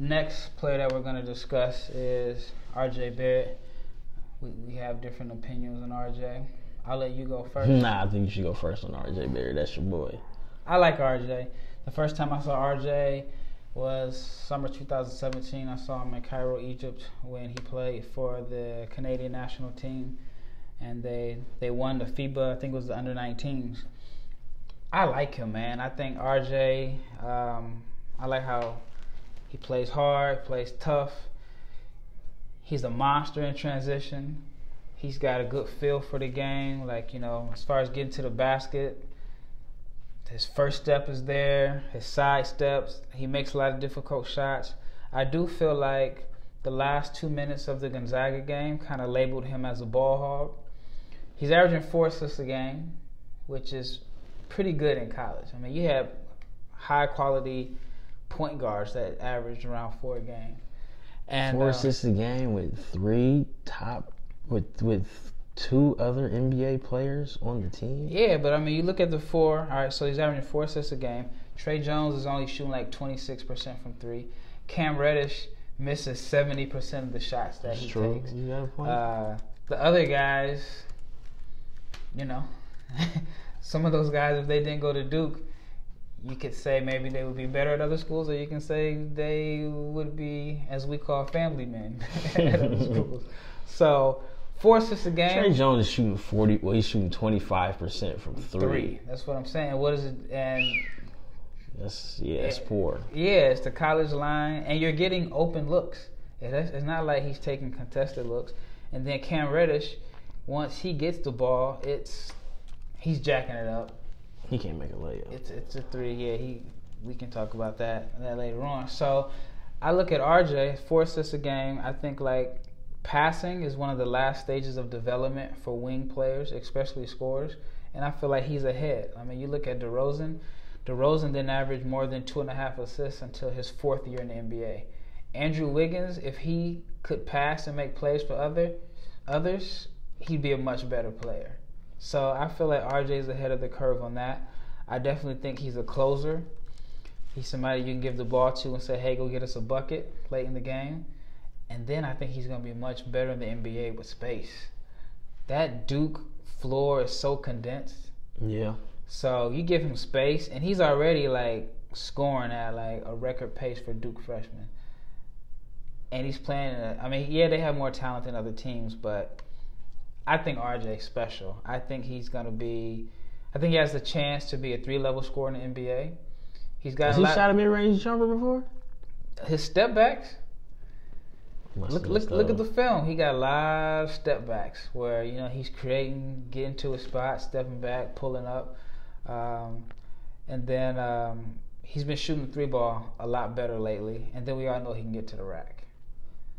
next player that we're going to discuss is R.J Barrett. We have different opinions on R.J. I'll let you go first. Nah, I think you should go first on R.J Barrett. That's your boy. I like R.J. The first time I saw R.J. was summer 2017. I saw him in Cairo, Egypt, when he played for the Canadian national team, and they won the FIBA. I think it was the under-19s. I like him, man. I think R.J. I like how he plays hard, plays tough. He's a monster in transition. He's got a good feel for the game. Like, as far as getting to the basket, his first step is there. His side steps. He makes a lot of difficult shots. I do feel like the last 2 minutes of the Gonzaga game kind of labeled him as a ball hog. He's averaging 4 assists a game, which is pretty good in college. I mean, you have high-quality point guards that average around 4 a game. And 4 assists a game with 2 other NBA players on the team? Yeah, but I mean, you look at the 4. All right, so he's averaging 4 assists a game. Trey Jones is only shooting like 26% from 3. Cam Reddish misses 70% of the shots that he takes. You got a point. The other guys, some of those guys, if they didn't go to Duke, you could say maybe they would be better at other schools, or you can say they would be, as we call, family men at other schools. So 4 assists a game. Trey Jones is shooting 40. Well, he's shooting 25% from 3. That's what I'm saying. What is it? And that's poor. Yeah, it's the college line, and you're getting open looks. It's not like he's taking contested looks. And then Cam Reddish, once he gets the ball, he's jacking it up. He can't make a layup. It's a 3. Yeah, we can talk about that later on. So I look at RJ, 4 assists a game. I think like passing is one of the last stages of development for wing players, especially scorers. And I feel like he's ahead. I mean, you look at DeRozan. DeRozan didn't average more than 2.5 assists until his 4th year in the NBA. Andrew Wiggins, if he could pass and make plays for others, he'd be a much better player. So I feel like RJ is ahead of the curve on that. I definitely think he's a closer. He's somebody you can give the ball to and say, hey, go get us a bucket late in the game. And then I think he's going to be much better in the NBA with space. That Duke floor is so condensed. Yeah. So you give him space, and he's already like scoring at like a record pace for Duke freshmen. And he's playing, they have more talent than other teams, but I think RJ's special. I think he has the chance to be a 3-level scorer in the NBA. Has he shot a mid-range jumper before? His step backs. Look at the film. He got a lot of step backs where he's creating, getting to a spot, stepping back, pulling up, and then he's been shooting the 3 ball a lot better lately. And then we all know he can get to the rack.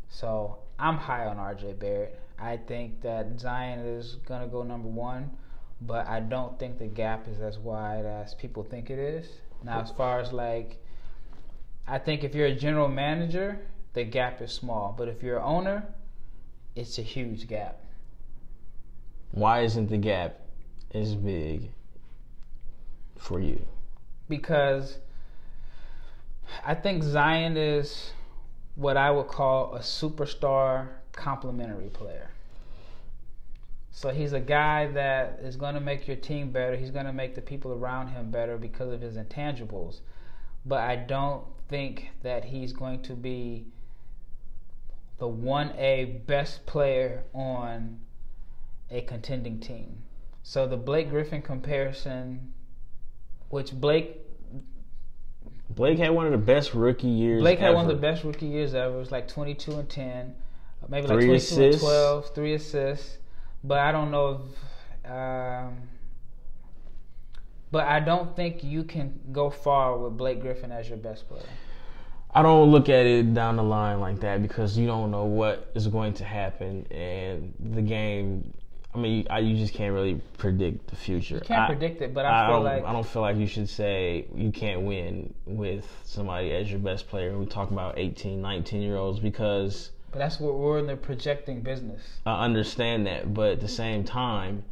So I'm high on R.J. Barrett. I think that Zion is gonna go number 1, but I don't think the gap is as wide as people think it is. Now, as far as I think if you're a general manager, the gap is small. But if you're an owner, it's a huge gap. Why isn't the gap as big for you? Because I think Zion is what I would call a superstar complementary player. So he's a guy that is going to make your team better. He's going to make the people around him better because of his intangibles. But I don't think that he's going to be the 1A best player on a contending team. So the Blake Griffin comparison, which Blake had one of the best rookie years Blake had ever. one of the best rookie years ever. It was like 22 and 10, maybe like 3 22 assists. and 12, 3 assists. But I don't know if but I don't think you can go far with Blake Griffin as your best player. I don't look at it down the line like that because you don't know what is going to happen, and the game. You just can't really predict the future. You can't predict it, but I don't feel like you should say you can't win with somebody as your best player. We talk about 18, 19-year-olds because. But that's what we're in the projecting business. I understand that, but at the same time,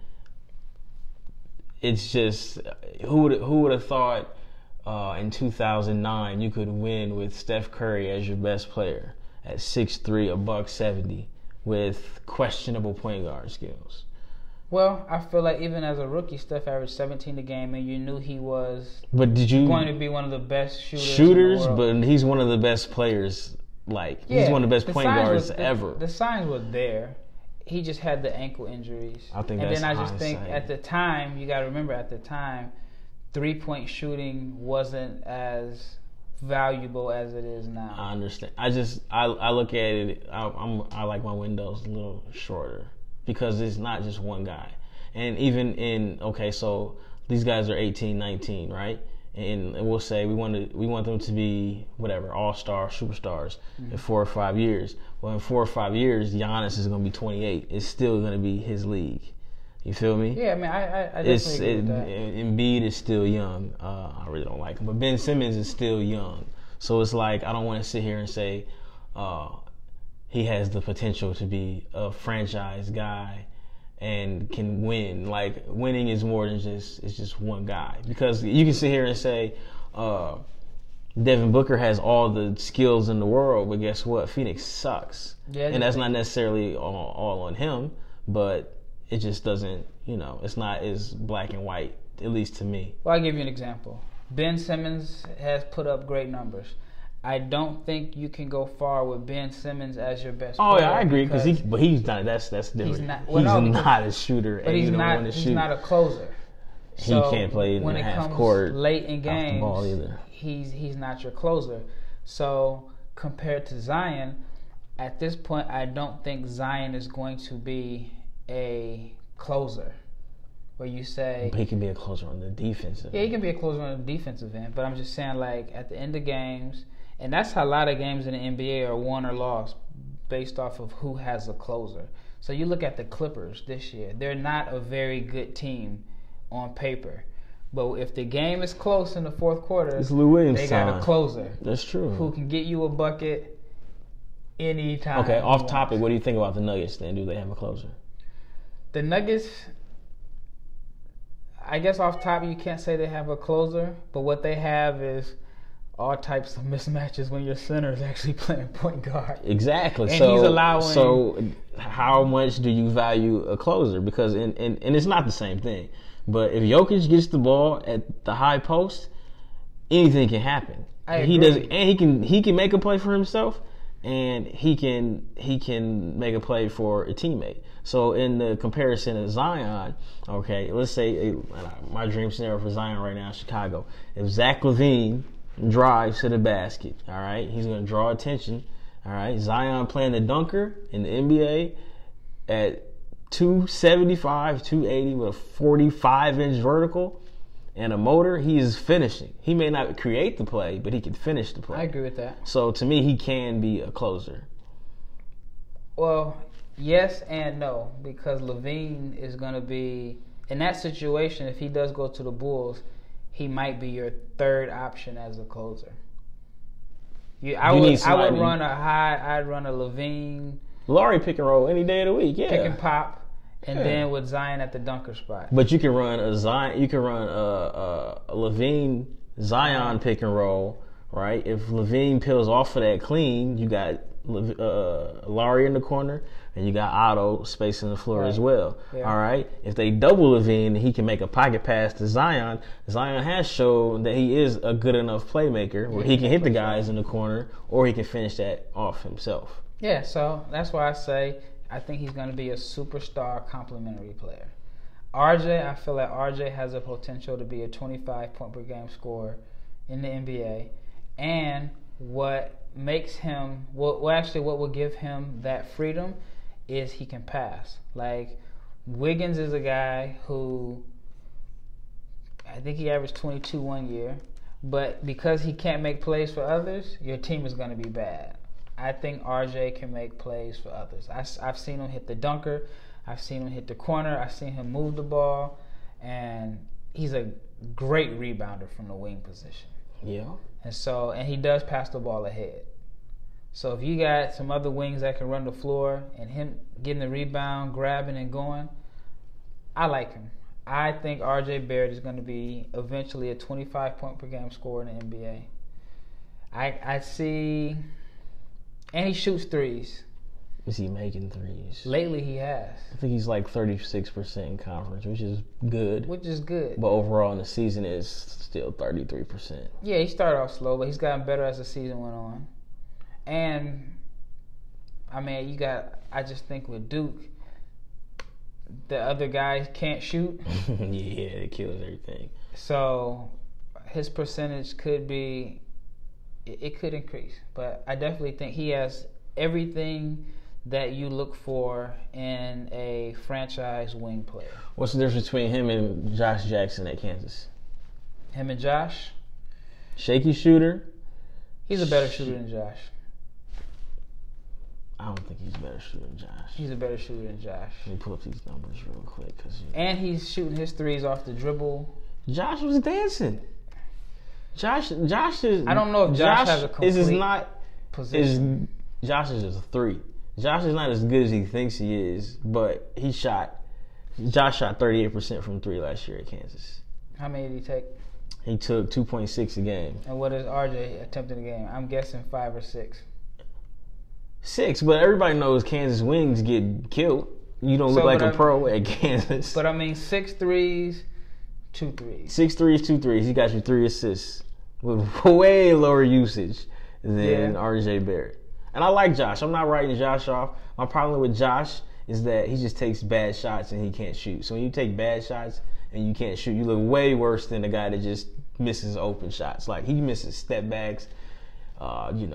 it's just who would have thought in 2009 you could win with Steph Curry as your best player at 6'3", $170, with questionable point guard skills? Well, I feel like even as a rookie, Steph averaged 17 a game, and you knew he was going to be one of the best shooters in the world. But he's one of the best players. He's one of the best point guards ever. The signs were there. He just had the ankle injuries. I think and that's then I just hindsight. think at the time, you got to remember at the time, 3-point shooting wasn't as valuable as it is now. I understand. I look at it. I like my windows a little shorter because it's not just one guy. And even so these guys are 18, 19, right? And we'll say we want them to be whatever, all-star, superstars in 4 or 5 years. Well, in 4 or 5 years, Giannis is going to be 28. It's still going to be his league. You feel me? Yeah, I mean, I definitely agree with that. Embiid is still young. I really don't like him, but Ben Simmons is still young. So it's like I don't want to sit here and say he has the potential to be a franchise guy and can win. Like, winning is more than just one guy. Because you can sit here and say Devin Booker has all the skills in the world, but guess what? Phoenix sucks. Yeah, and that's not necessarily all on him, but it just doesn't, it's not as black and white, at least to me. Well, I'll give you an example. Ben Simmons has put up great numbers. I don't think you can go far with Ben Simmons as your best player. Oh, yeah, I agree, because he's not. That's different. He's not a shooter, but he's not a closer. He can't play in the half court late in games. Off the ball either. He's not your closer. So compared to Zion, at this point, I don't think Zion is going to be a closer. Where you say, but he can be a closer on the defensive end. Yeah, he can be a closer on the defensive end. But I'm just saying, like, at the end of games. And that's how a lot of games in the NBA are won or lost based off of who has a closer. So you look at the Clippers this year. They're not a very good team on paper. But if the game is close in the fourth quarter, it's Lou Williamson. They got a closer. That's true. Who can get you a bucket anytime. Okay, off topic, what do you think about the Nuggets then? Do they have a closer? The Nuggets, I guess off top you can't say they have a closer. But what they have is all types of mismatches when your center is actually playing point guard. Exactly. And he's allowing. So how much do you value a closer? Because and it's not the same thing. But if Jokic gets the ball at the high post, anything can happen. He can make a play for himself, and he can make a play for a teammate. So in the comparison of Zion, okay, let's say my dream scenario for Zion right now in Chicago, if Zach LaVine drives to the basket, all right, he's going to draw attention, all right. Zion playing the dunker in the NBA at 275, 280 with a 45-inch vertical and a motor, he is finishing. He may not create the play, but he can finish the play. I agree with that. So to me, he can be a closer. Well, yes and no, because LaVine is going to be, in that situation, if he does go to the Bulls, he might be your third option as a closer. I would run I'd run a LaVine. Laurie pick and roll any day of the week, yeah. Pick and pop, and then with Zion at the dunker spot. But you can run a LaVine Zion pick and roll, right? If LaVine peels off of that clean, you got Laurie in the corner, and you got Otto spacing the floor as well. Yeah. All right. If they double LaVine, he can make a pocket pass to Zion. Zion has shown that he is a good enough playmaker where he can hit the guys in the corner, or he can finish that off himself. Yeah. So that's why I say I think he's going to be a superstar complementary player. RJ, I feel like RJ has the potential to be a 25-point per game scorer in the NBA, and what makes him what will give him that freedom is he can pass. Like, Wiggins is a guy who I think he averaged 22 one year, but because he can't make plays for others, your team is going to be bad. I think RJ can make plays for others. I've seen him hit the dunker, I've seen him hit the corner, I've seen him move the ball, and he's a great rebounder from the wing position. Yeah. And he does pass the ball ahead. So if you got some other wings that can run the floor and him getting the rebound, grabbing and going, I like him. I think R.J. Barrett is going to be eventually a 25-point per game scorer in the NBA. I see, and he shoots threes. Is he making threes? Lately, he has. I think he's like 36% in conference, which is good. But overall in the season is still 33%. Yeah, he started off slow, but he's gotten better as the season went on. And, I mean, I just think with Duke, the other guys can't shoot. Yeah, it kills everything. So his percentage could increase. But I definitely think he has everything that you look for in a franchise wing player. What's the difference between him and Josh Jackson at Kansas? Him and Josh? Shaky shooter? He's a better shooter than Josh. I don't think he's a better shooter than Josh. He's a better shooter than Josh. Let me pull up these numbers real quick. And he's shooting his threes off the dribble. Josh was dancing. Josh is... I don't know if Josh has a complete position. Josh is just a 3. Josh is not as good as he thinks he is, but Josh shot 38% from 3 last year at Kansas. How many did he take? He took 2.6 a game. And what is RJ attempting a game? I'm guessing 5 or 6. 6, but everybody knows Kansas wings get killed. You don't look like a pro at Kansas. But I mean 6 threes, 2 threes. 6 threes, 2 threes. He got you 3 assists with way lower usage than R.J. Barrett. And I like Josh. I'm not writing Josh off. My problem with Josh is that he just takes bad shots and he can't shoot. So when you take bad shots and you can't shoot, you look way worse than the guy that just misses open shots. Like he misses step backs. He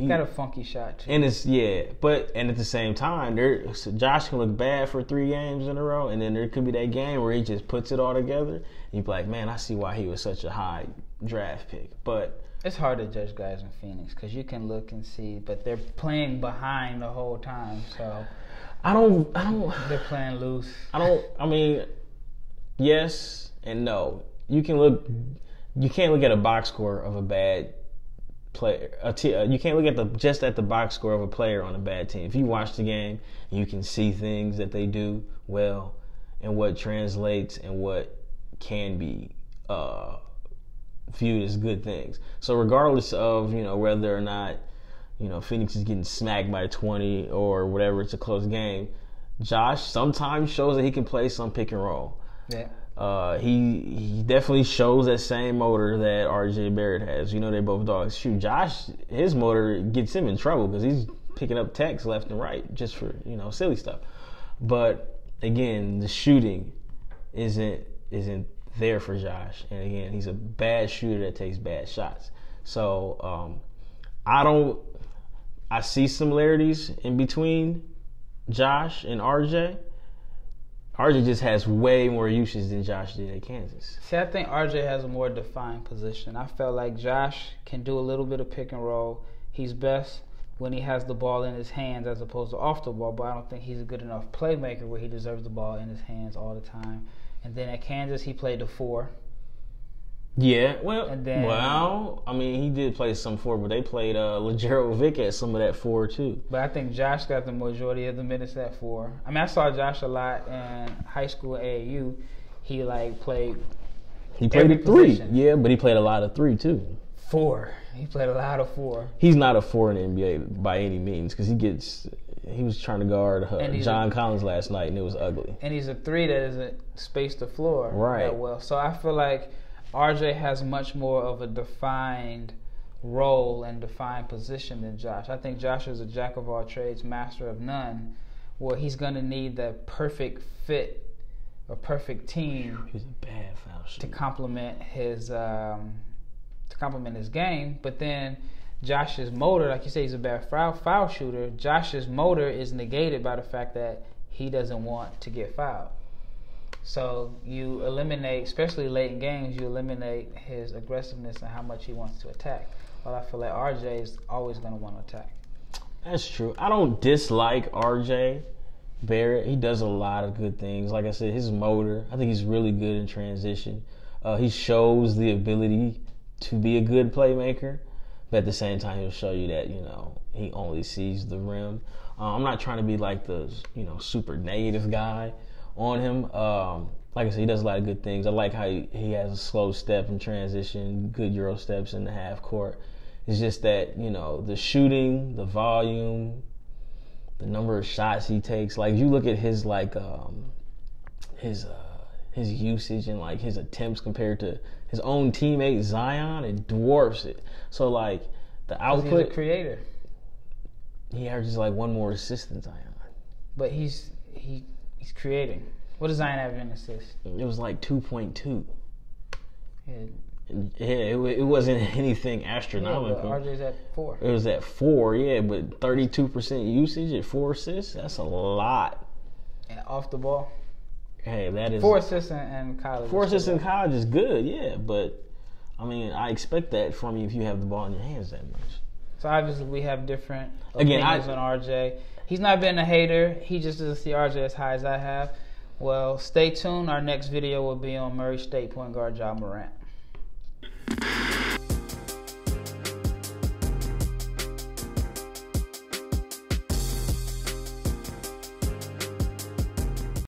got a funky shot too. And and at the same time, Josh can look bad for 3 games in a row, and then there could be that game where he just puts it all together. And you be like, man, I see why he was such a high draft pick. But it's hard to judge guys in Phoenix because you can look and see, but they're playing behind the whole time. So I don't. They're playing loose. I mean, yes and no. You can't look at a box score of a bad player. You can't look at just the box score of a player on a bad team. If you watch the game, you can see things that they do well and what translates and what can be viewed as good things. So regardless of whether or not Phoenix is getting smacked by 20 or whatever, it's a close game, Josh sometimes shows that he can play some pick and roll. Yeah. He definitely shows that same motor that R.J. Barrett has. They both dogs. Shoot, Josh, his motor gets him in trouble because he's picking up techs left and right just for silly stuff. But again, the shooting isn't there for Josh, and again, he's a bad shooter that takes bad shots. So I see similarities in between Josh and RJ. RJ just has way more usage than Josh did at Kansas. See, I think RJ has a more defined position. I felt like Josh can do a little bit of pick and roll. He's best when he has the ball in his hands as opposed to off the ball, but I don't think he's a good enough playmaker where he deserves the ball in his hands all the time. And then at Kansas, he played the 4. Yeah, I mean, he did play some 4, but they played LeGerald Vick at some of that 4 too. But I think Josh got the majority of the minutes at 4. I mean, I saw Josh a lot in high school at AAU. He played. He played a 3, position. But he played a lot of 3 too. 4. He played a lot of 4. He's not a 4 in the NBA by any means because he was trying to guard John Collins last night, and it was ugly. And he's a 3 that isn't spaced the floor right that well. So I feel like RJ has much more of a defined role and defined position than Josh. I think Josh is a jack of all trades, master of none, where he's going to need the perfect fit or perfect team He's a bad foul shooter. to complement his game. But then Josh's motor, like you say, he's a bad foul shooter. Josh's motor is negated by the fact that he doesn't want to get fouled. So you eliminate, especially late in games, you eliminate his aggressiveness and how much he wants to attack. Well, I feel like RJ is always going to want to attack. That's true. I don't dislike RJ Barrett. He does a lot of good things. Like I said, his motor, I think he's really good in transition. He shows the ability to be a good playmaker, but at the same time, he'll show you that, he only sees the rim. I'm not trying to be like the, super negative guy on him. like I said, he does a lot of good things. I like how he has a slow step in transition, good Euro steps in the half court. It's just that, the shooting, the volume, the number of shots he takes. Like, you look at his, his usage and, like, his attempts compared to his own teammate, Zion, it dwarfs it. So, like, the output... He's a creator. He averages, like, one more assist than Zion. But he's creating. What does Zion have in assists? It was like 2.2. Yeah, it wasn't anything astronomical. Yeah, RJ's at 4. It was at 4, yeah, but 32% usage at 4 assists, that's a lot. And off the ball? Hey, that is... 4 assists in college. 4 assists in college is good, yeah, but, I mean, I expect that from you if you have the ball in your hands that much. So, obviously, we have different opinions on RJ. He's not been a hater. He just doesn't see RJ as high as I have. Well, stay tuned. Our next video will be on Murray State point guard Ja Morant.